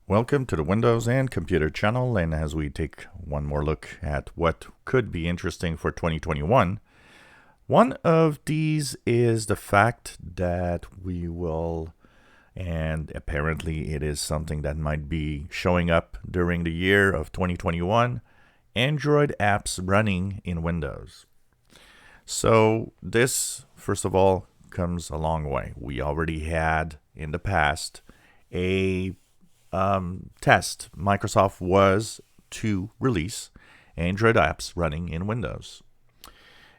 Welcome to the Windows and Computer channel, and as we take one more look at what could be interesting for 2021, one of these is the fact that we will, and apparently it is something that might be showing up during the year of 2021, Android apps running in Windows. So this, first of all, comes a long way. We already had in the past a test Microsoft was to release Android apps running in Windows.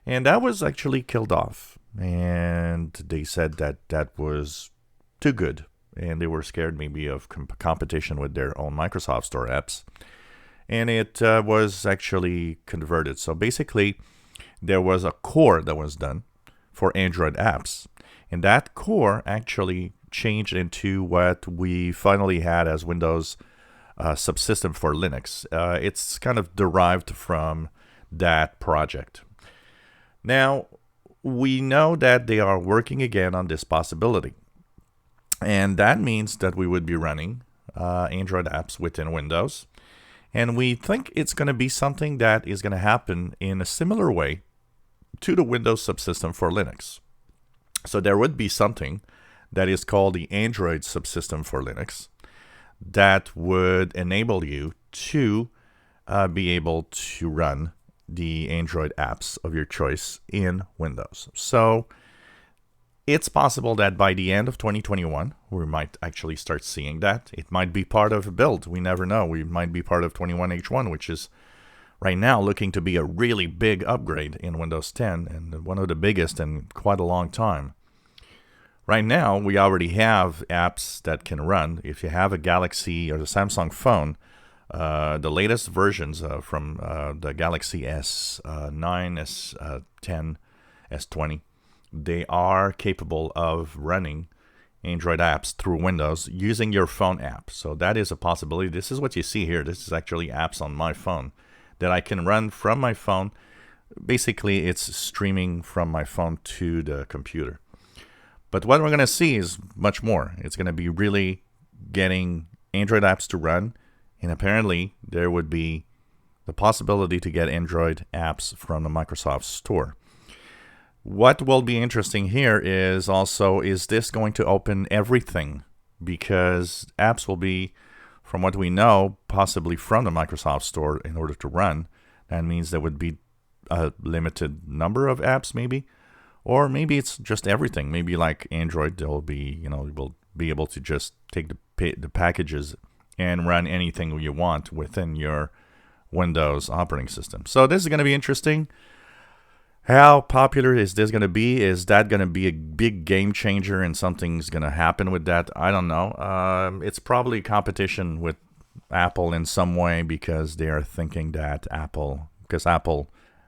And that was actually killed off. And they said that that was too good. And they were scared maybe of competition with their own Microsoft Store apps. And it was actually converted. So basically, there was a core that was done for Android apps. And that core actually changed into what we finally had as Windows subsystem for Linux. It's kind of derived from that project. Now, we know that they are working again on this possibility. And that means that we would be running Android apps within Windows. And we think it's going to be something that is going to happen in a similar way to the Windows subsystem for Linux. So there would be something that is called the Android subsystem for Linux that would enable you to be able to run the Android apps of your choice in Windows. So it's possible that by the end of 2021, we might actually start seeing that. It might be part of a build. We never know. We might be part of 21H1, which is right now looking to be a really big upgrade in Windows 10 and one of the biggest in quite a long time. Right now, we already have apps that can run. If you have a Galaxy or the Samsung phone, the latest versions from the Galaxy S9, S10, S20, they are capable of running Android apps through Windows using your phone app. So that is a possibility. This is what you see here. This is actually apps on my phone that I can run from my phone. Basically, it's streaming from my phone to the computer. But what we're going to see is much more. It's going to be really getting Android apps to run. And apparently, there would be the possibility to get Android apps from the Microsoft Store. What will be interesting here is also, is this going to open everything? Because apps will be, from what we know, possibly from the Microsoft Store in order to run. That means there would be a limited number of apps, maybe. Or maybe it's just everything. Maybe like Android, they'll be, will be able to just take the packages and run anything you want within your Windows operating system. So this is going to be interesting. How popular is this going to be? Is that going to be a big game changer and something's going to happen with that? I don't know. It's probably competition with Apple in some way because they are thinking that Apple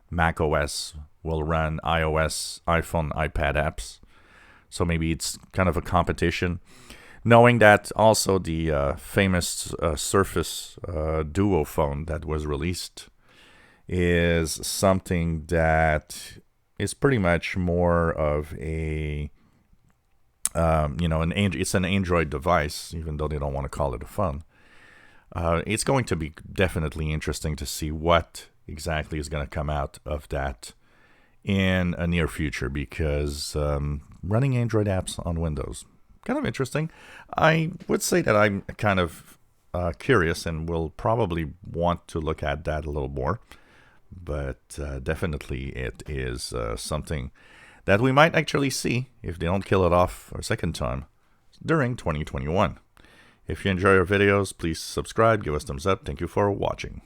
Mac OS will run iOS, iPhone, iPad apps. So maybe it's kind of a competition. Knowing that also the famous Surface Duo phone that was released is something that is pretty much more of a, it's an Android device, even though they don't want to call it a phone. It's going to be definitely interesting to see what exactly is going to come out of that in a near future, because running Android apps on Windows, kind of interesting. I would say that I'm kind of curious and will probably want to look at that a little more. But definitely it is something that we might actually see if they don't kill it off a second time during 2021. If you enjoy our videos, please subscribe, give us thumbs up. Thank you for watching.